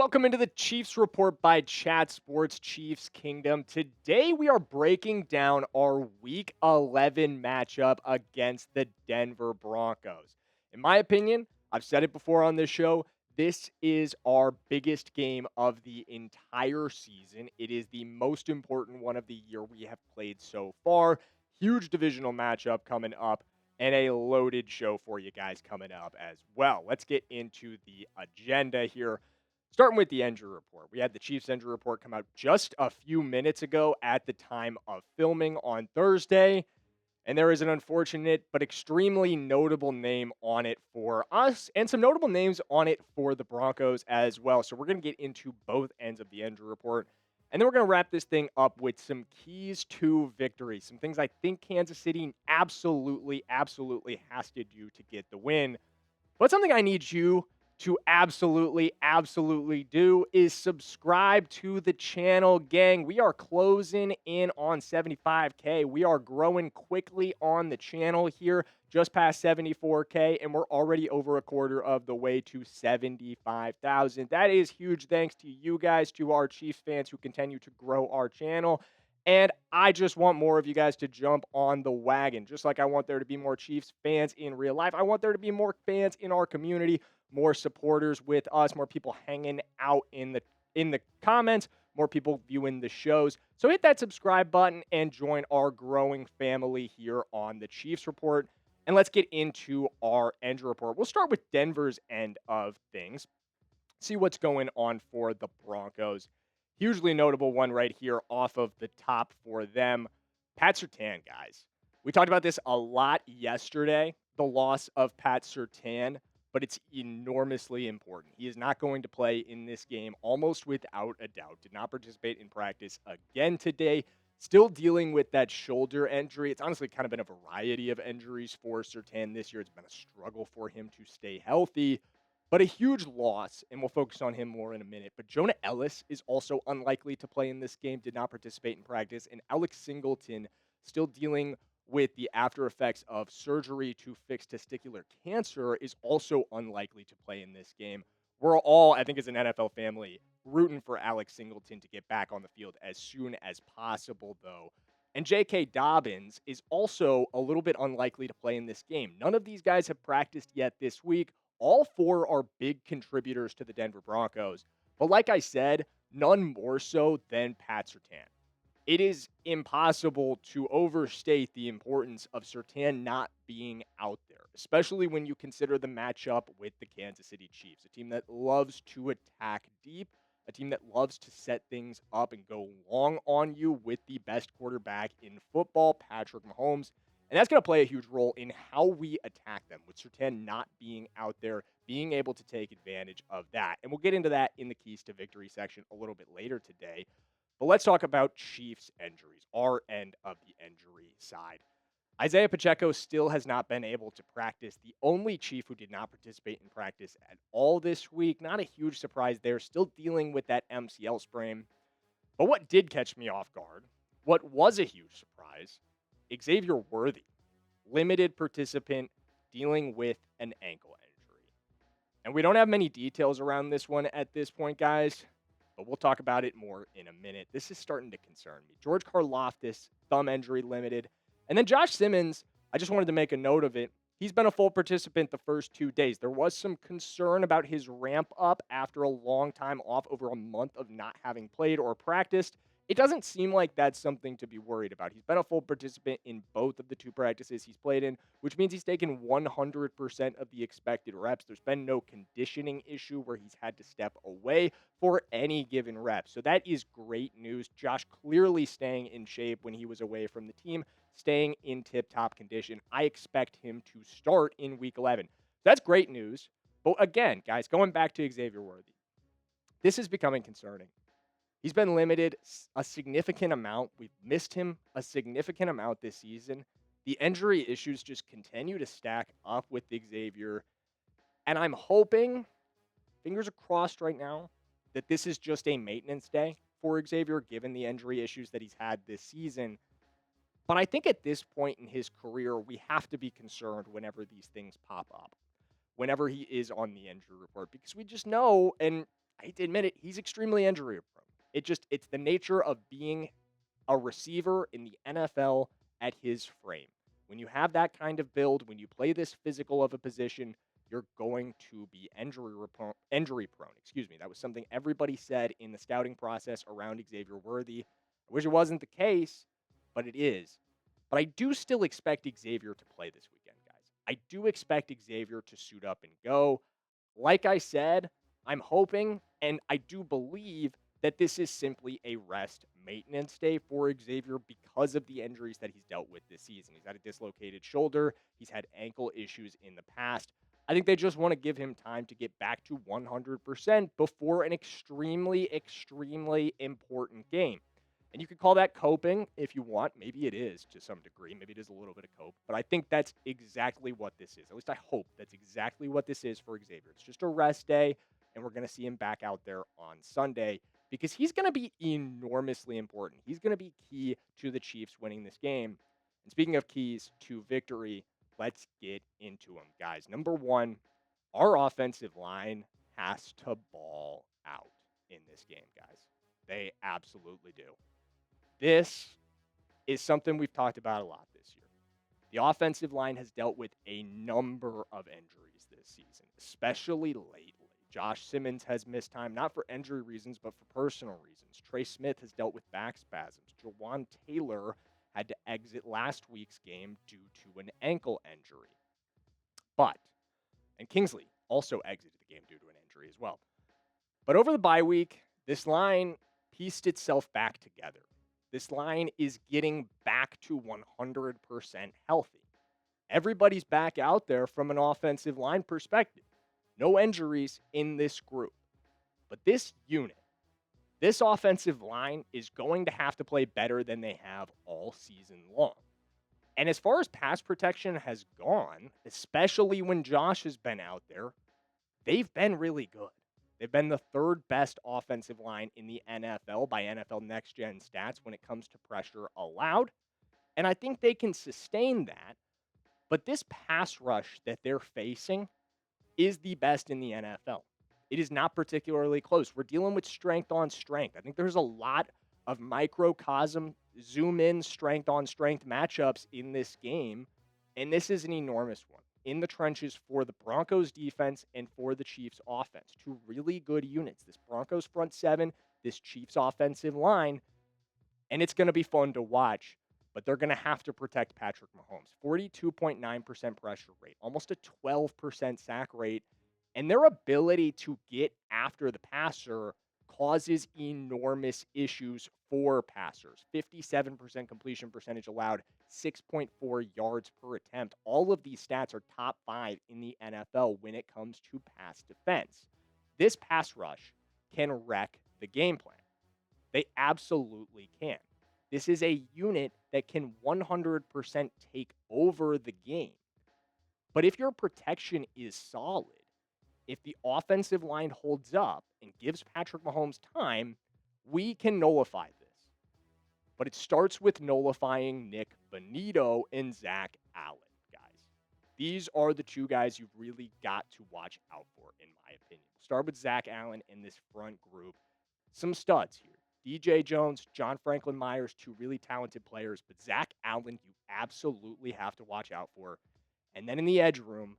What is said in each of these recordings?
Welcome into the Chiefs Report by Chat Sports Chiefs Kingdom. Today we are breaking down our Week 11 matchup against the Denver Broncos. In my opinion, I've said it before on this show, this is our biggest game of the entire season. It is the most important one of the year we have played so far. Huge divisional matchup coming up and a loaded show for you guys coming up as well. Let's get into the agenda here. Starting with the injury report. We had the Chiefs injury report come out just a few minutes ago at the time of filming on Thursday. And there is an unfortunate but extremely notable name on it for us and some notable names on it for the Broncos as well. So we're going to get into both ends of the injury report. And then we're going to wrap this thing up with some keys to victory, some things I think Kansas City absolutely has to do to get the win. But something I need you to absolutely do is subscribe to the channel, gang. We are closing in on 75K. We are growing quickly on the channel here, just past 74K, and we're already over a quarter of the way to 75,000. That is huge thanks to you guys, to our Chiefs fans who continue to grow our channel. And I just want more of you guys to jump on the wagon. Just like I want there to be more Chiefs fans in real life, I want there to be more fans in our community, more supporters with us, more people hanging out in the comments, more people viewing the shows. So hit that subscribe button and join our growing family here on the Chiefs Report. And let's get into our injury report. We'll start with Denver's end of things. See what's going on for the Broncos. Hugely notable one right here off of the top for them. Pat Surtain, guys. We talked about this a lot yesterday, the loss of Pat Surtain, but it's enormously important. He is not going to play in this game almost without a doubt. Did not participate in practice again today. Still dealing with that shoulder injury. It's honestly kind of been a variety of injuries for Surtain this year. It's been a struggle for him to stay healthy, but a huge loss, and we'll focus on him more in a minute. But Jonah Ellis is also unlikely to play in this game, did not participate in practice, and Alex Singleton still dealing with the after effects of surgery to fix testicular cancer is also unlikely to play in this game. We're all, I think, as an NFL family, rooting for Alex Singleton to get back on the field as soon as possible, though. And J.K. Dobbins is also a little bit unlikely to play in this game. None of these guys have practiced yet this week. All four are big contributors to the Denver Broncos. But like I said, none more so than Pat Surtain. It is impossible to overstate the importance of Surtain not being out there, especially when you consider the matchup with the Kansas City Chiefs, a team that loves to attack deep, a team that loves to set things up and go long on you with the best quarterback in football, Patrick Mahomes. And that's going to play a huge role in how we attack them, with Surtain not being out there, being able to take advantage of that. And we'll get into that in the Keys to Victory section a little bit later today. But let's talk about Chiefs injuries, our end of the injury side. Isaiah Pacheco still has not been able to practice. The only Chief who did not participate in practice at all this week. Not a huge surprise there. Still dealing with that MCL sprain. But what did catch me off guard, what was a huge surprise, Xavier Worthy, limited participant dealing with an ankle injury. And we don't have many details around this one at this point, guys, but we'll talk about it more in a minute. This is starting to concern me. George Karlaftis, thumb injury limited. And then Josh Simmons, I just wanted to make a note of it. He's been a full participant the first 2 days. There was some concern about his ramp up after a long time off, over a month of not having played or practiced. It doesn't seem like that's something to be worried about. He's been a full participant in both of the 2 practices he's played in, which means he's taken 100% of the expected reps. There's been no conditioning issue where he's had to step away for any given rep. So that is great news. Josh clearly staying in shape when he was away from the team, staying in tip-top condition. I expect him to start in Week 11. That's great news. But again, guys, going back to Xavier Worthy, this is becoming concerning. He's been limited a significant amount. We've missed him a significant amount this season. The injury issues just continue to stack up with Xavier. And I'm hoping, fingers are crossed right now, that this is just a maintenance day for Xavier, given the injury issues that he's had this season. But I think at this point in his career, we have to be concerned whenever these things pop up, whenever he is on the injury report, because we just know, and I hate to admit it, he's extremely injury prone. It's the nature of being a receiver in the NFL at his frame. When you have that kind of build, when you play this physical of a position, you're going to be injury prone. Excuse me. That was something everybody said in the scouting process around Xavier Worthy. I wish it wasn't the case, but it is. But I do still expect Xavier to play this weekend, guys. I do expect Xavier to suit up and go. Like I said, I'm hoping and I do believe that this is simply a rest maintenance day for Xavier because of the injuries that he's dealt with this season. He's had a dislocated shoulder, he's had ankle issues in the past. I think they just want to give him time to get back to 100% before an extremely, extremely important game. And you could call that coping if you want. Maybe it is to some degree. Maybe it is a little bit of cope. But I think that's exactly what this is. At least I hope that's exactly what this is for Xavier. It's just a rest day, and we're going to see him back out there on Sunday because he's going to be enormously important. He's going to be key to the Chiefs winning this game. And speaking of keys to victory, let's get into them, guys. Number one, our offensive line has to ball out in this game, guys. They absolutely do. This is something we've talked about a lot this year. The offensive line has dealt with a number of injuries this season, especially lately. Josh Simmons has missed time, not for injury reasons, but for personal reasons. Trey Smith has dealt with back spasms. Jawan Taylor had to exit last week's game due to an ankle injury. And Kingsley also exited the game due to an injury as well. But over the bye week, this line pieced itself back together. This line is getting back to 100% healthy. Everybody's back out there from an offensive line perspective. No injuries in this group. But this unit, this offensive line is going to have to play better than they have all season long. And as far as pass protection has gone, especially when Josh has been out there, they've been really good. They've been the third best offensive line in the NFL by NFL Next Gen stats when it comes to pressure allowed. And I think they can sustain that. But this pass rush that they're facing is the best in the NFL. It is not particularly close. We're dealing with strength on strength. I think there's a lot of microcosm, zoom in, strength on strength matchups in this game. And this is an enormous one in the trenches for the Broncos defense and for the Chiefs offense. Two really good units. This Broncos front seven, this Chiefs offensive line. And it's going to be fun to watch, but they're going to have to protect Patrick Mahomes. 42.9% pressure rate, almost a 12% sack rate. And their ability to get after the passer causes enormous issues for passers. 57% completion percentage allowed, 6.4 yards per attempt. All of these stats are top 5 in the NFL when it comes to pass defense. This pass rush can wreck the game plan. They absolutely can. This is a unit that can 100% take over the game. But if your protection is solid, if the offensive line holds up and gives Patrick Mahomes time, we can nullify this. But it starts with nullifying Nick Bonitto and Zach Allen, guys. These are the two guys you've really got to watch out for, in my opinion. Start with Zach Allen in this front group. Some studs here. DJ Jones, John Franklin Myers, two really talented players. But Zach Allen, you absolutely have to watch out for. And then in the edge room,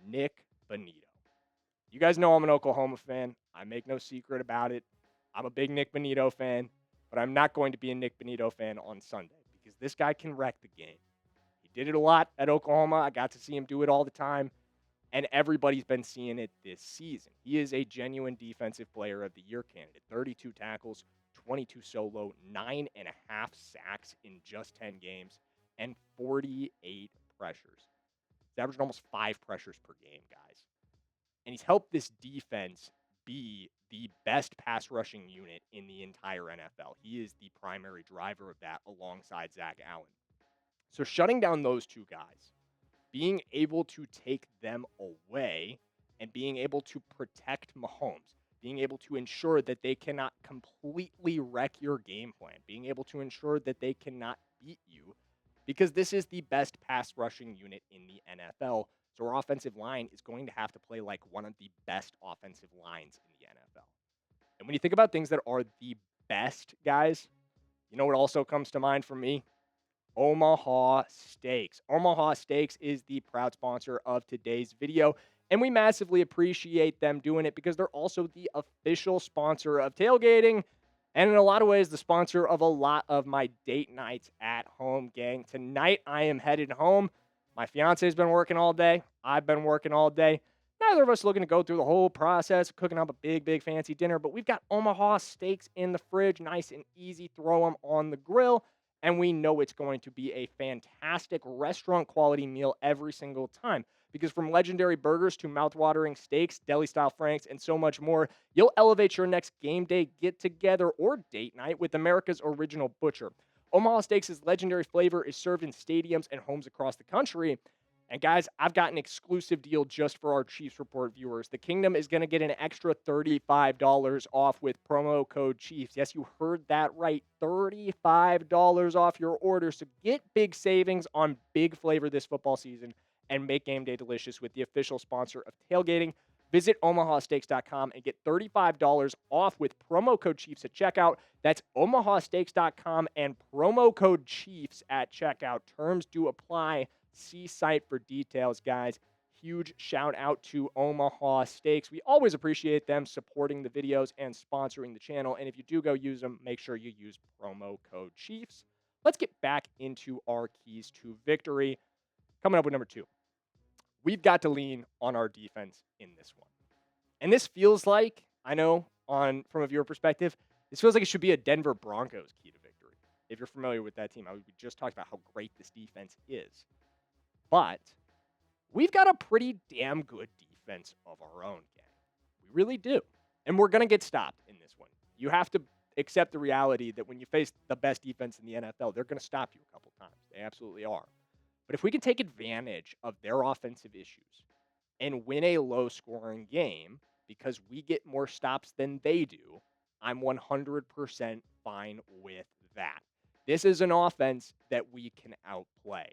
Nick Bonitto. You guys know I'm an Oklahoma fan. I make no secret about it. I'm a big Nick Bonitto fan, but I'm not going to be a Nick Bonitto fan on Sunday because this guy can wreck the game. He did it a lot at Oklahoma. I got to see him do it all the time, and everybody's been seeing it this season. He is a genuine defensive player of the year candidate. 32 tackles, 22 solo, 9.5 sacks in just 10 games, and 48 pressures. He's averaged almost 5 pressures per game, guys. And he's helped this defense be the best pass rushing unit in the entire NFL. He is the primary driver of that alongside Zach Allen. So shutting down those two guys, being able to take them away and being able to protect Mahomes, being able to ensure that they cannot completely wreck your game plan, being able to ensure that they cannot beat you, because this is the best pass rushing unit in the NFL. So our offensive line is going to have to play like one of the best offensive lines in the NFL. And when you think about things that are the best, guys, you know what also comes to mind for me? Omaha Steaks. Omaha Steaks is the proud sponsor of today's video, and we massively appreciate them doing it because they're also the official sponsor of tailgating, and in a lot of ways, the sponsor of a lot of my date nights at home, gang. Tonight, I am headed home. My fiance's been working all day. I've been working all day. Neither of us looking to go through the whole process of cooking up a big, big fancy dinner, but we've got Omaha Steaks in the fridge, nice and easy. Throw them on the grill, and we know it's going to be a fantastic restaurant quality meal every single time. Because from legendary burgers to mouth-watering steaks, deli-style franks, and so much more, you'll elevate your next game day get-together or date night with America's original butcher. Omaha Steaks' legendary flavor is served in stadiums and homes across the country. And guys, I've got an exclusive deal just for our Chiefs Report viewers. The Kingdom is going to get an extra $35 off with promo code Chiefs. Yes, you heard that right. $35 off your order. So get big savings on big flavor this football season and make game day delicious with the official sponsor of tailgating. Visit omahasteaks.com and get $35 off with promo code Chiefs at checkout. That's omahasteaks.com and promo code Chiefs at checkout. Terms do apply. See site for details, guys. Huge shout out to Omaha Steaks. We always appreciate them supporting the videos and sponsoring the channel. And if you do go use them, make sure you use promo code Chiefs. Let's get back into our keys to victory. Coming up with number 2. We've got to lean on our defense in this one. And this feels like, I know, from a viewer perspective, this feels like it should be a Denver Broncos key to victory. If you're familiar with that team, we just talked about how great this defense is. But we've got a pretty damn good defense of our own, gang. We really do. And we're going to get stopped in this one. You have to accept the reality that when you face the best defense in the NFL, they're going to stop you a couple times. They absolutely are. But if we can take advantage of their offensive issues and win a low-scoring game because we get more stops than they do, I'm 100% fine with that. This is an offense that we can outplay.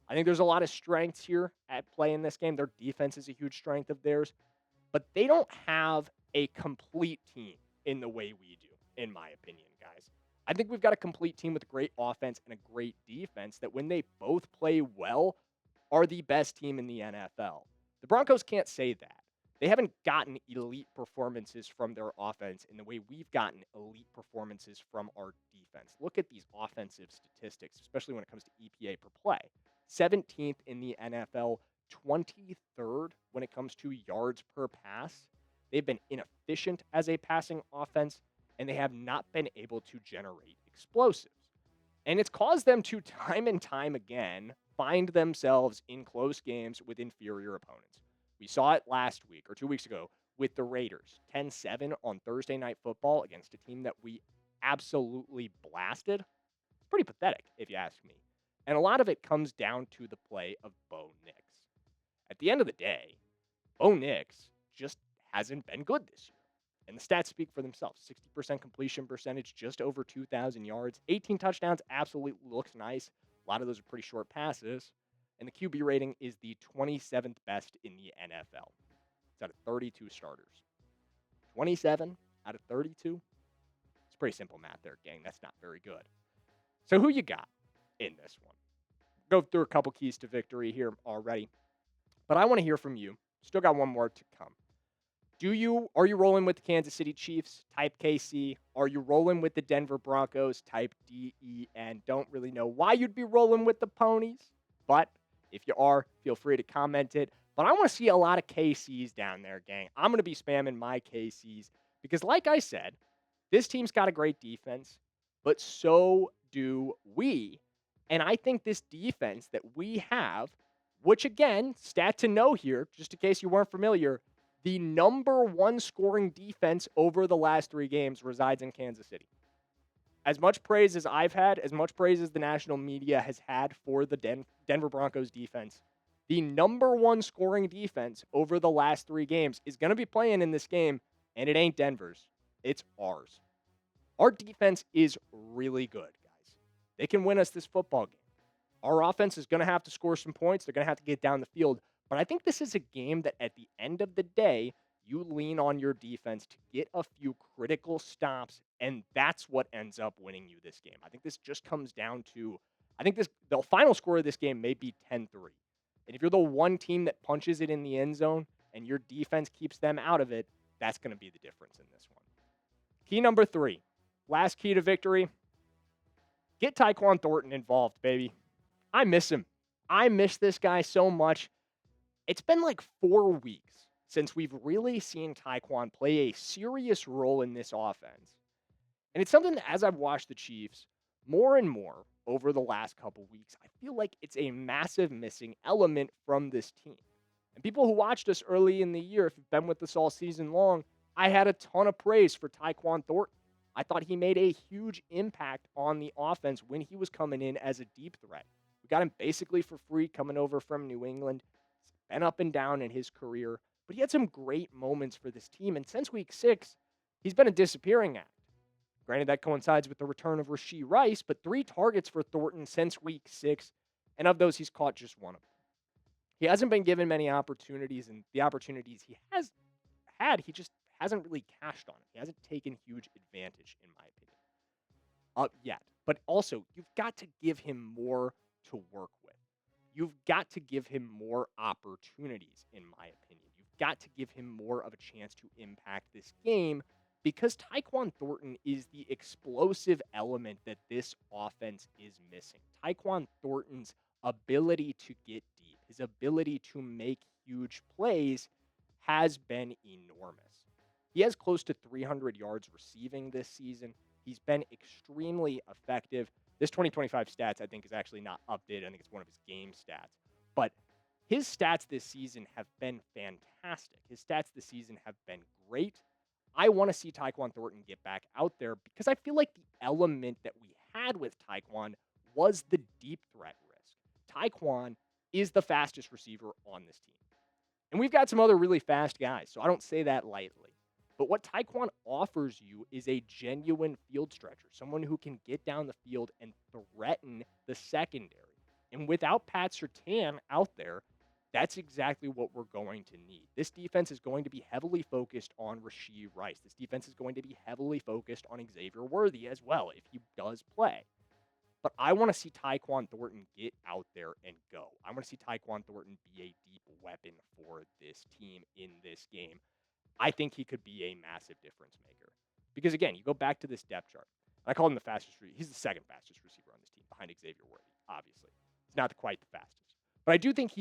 I think there's a lot of strengths here at play in this game. Their defense is a huge strength of theirs, but they don't have a complete team in the way we do, in my opinion, guys. I think we've got a complete team with a great offense and a great defense that when they both play well are the best team in the NFL. The Broncos can't say that. They haven't gotten elite performances from their offense in the way we've gotten elite performances from our defense. Look at these offensive statistics, especially when it comes to EPA per play. 17th in the NFL, 23rd when it comes to yards per pass. They've been inefficient as a passing offense, and they have not been able to generate explosives. And it's caused them to, time and time again, find themselves in close games with inferior opponents. We saw it last week or 2 weeks ago with the Raiders, 10-7 on Thursday Night Football against a team that we absolutely blasted. It's pretty pathetic, if you ask me. And a lot of it comes down to the play of Bo Nix. At the end of the day, Bo Nix just hasn't been good this year. And the stats speak for themselves. 60% completion percentage, just over 2,000 yards. 18 touchdowns, absolutely looks nice. A lot of those are pretty short passes. And the QB rating is the 27th best in the NFL. It's out of 32 starters. 27 out of 32? It's pretty simple math there, gang. That's not very good. So who you got in this one? Go through a couple keys to victory here already. But I want to hear from you. Still got one more to come. Are you rolling with the Kansas City Chiefs, type KC? Are you rolling with the Denver Broncos, type DEN? Don't really know why you'd be rolling with the Ponies, but if you are, feel free to comment it. But I want to see a lot of KCs down there, gang. I'm going to be spamming my KCs because, like I said, this team's got a great defense, but so do we. And I think this defense that we have, which again, stat to know here, just in case you weren't familiar, the number one scoring defense over the last 3 games resides in Kansas City. As much praise as I've had, as much praise as the national media has had for the Denver Broncos defense, the number one scoring defense over the last 3 games is going to be playing in this game, and it ain't Denver's. It's ours. Our defense is really good, guys. They can win us this football game. Our offense is going to have to score some points. They're going to have to get down the field. But I think this is a game that at the end of the day, You lean on your defense to get a few critical stops, and that's what ends up winning you this game. I think this just comes down to the final score of this game may be 10-3. And if you're the one team that punches it in the end zone and your defense keeps them out of it, that's going to be the difference in this one. Key number 3, last key to victory, get Tyquan Thornton involved, baby. I miss him. I miss this guy so much. It's been like 4 weeks since we've really seen Tyquan play a serious role in this offense. And it's something that as I've watched the Chiefs more and more over the last couple weeks, I feel like it's a massive missing element from this team. And people who watched us early in the year, if you've been with us all season long, I had a ton of praise for Tyquan Thornton. I thought he made a huge impact on the offense when he was coming in as a deep threat. We got him basically for free coming over from New England. He's been up and down in his career, but he had some great moments for this team. And since week 6, he's been a disappearing act. Granted, that coincides with the return of Rashee Rice, but 3 targets for Thornton since week 6, and of those, he's caught just one of them. He hasn't been given many opportunities, and the opportunities he has had, he just hasn't really cashed on it. He hasn't taken huge advantage, in my opinion, yet. But also, you've got to give him more to work with. You've got to give him more opportunities, in my opinion. You've got to give him more of a chance to impact this game because Tyquan Thornton is the explosive element that this offense is missing. Tyquan Thornton's ability to get deep, his ability to make huge plays has been enormous. He has close to 300 yards receiving this season. He's been extremely effective. This 2025 stats, I think, is actually not updated. I think it's one of his game stats. But his stats this season have been fantastic. His stats this season have been great. I want to see Tyquan Thornton get back out there because I feel like the element that we had with Tyquan was the deep threat risk. Tyquan is the fastest receiver on this team. And we've got some other really fast guys, so I don't say that lightly. But what Tyquan offers you is a genuine field stretcher, someone who can get down the field and threaten the secondary. And without Pat Surtain out there, that's exactly what we're going to need. This defense is going to be heavily focused on Rashee Rice. This defense is going to be heavily focused on Xavier Worthy as well, if he does play. But I want to see Tyquan Thornton get out there and go. I want to see Tyquan Thornton be a deep weapon for this team in this game. I think he could be a massive difference maker. Because again, you go back to this depth chart. I call him the fastest receiver. He's the second fastest receiver on this team behind Xavier Worthy, obviously. He's not quite the fastest. But I do think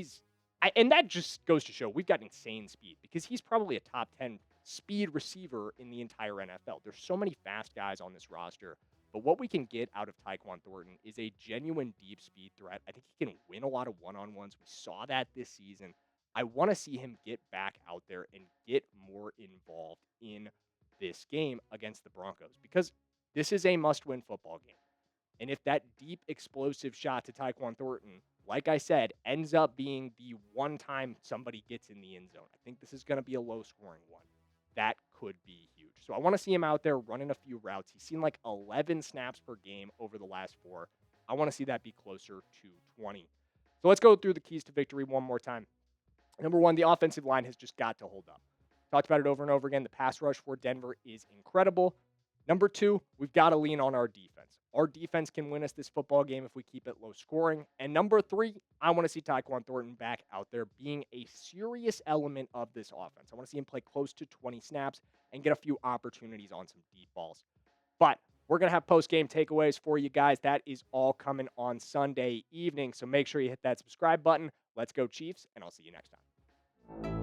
and that just goes to show we've got insane speed because he's probably a top 10 speed receiver in the entire NFL. There's so many fast guys on this roster, but what we can get out of Tyquan Thornton is a genuine deep speed threat. I think he can win a lot of one-on-ones. We saw that this season. I want to see him get back out there and get more involved in this game against the Broncos because this is a must-win football game. And if that deep, explosive shot to Tyquan Thornton, like I said, ends up being the one time somebody gets in the end zone, I think this is going to be a low-scoring one. That could be huge. So I want to see him out there running a few routes. He's seen like 11 snaps per game over the last 4. I want to see that be closer to 20. So let's go through the keys to victory one more time. Number 1, the offensive line has just got to hold up. Talked about it over and over again. The pass rush for Denver is incredible. Number 2, we've got to lean on our defense. Our defense can win us this football game if we keep it low scoring. And number 3, I want to see Tyquan Thornton back out there being a serious element of this offense. I want to see him play close to 20 snaps and get a few opportunities on some deep balls. But we're going to have post-game takeaways for you guys. That is all coming on Sunday evening. So make sure you hit that subscribe button. Let's go Chiefs, and I'll see you next time.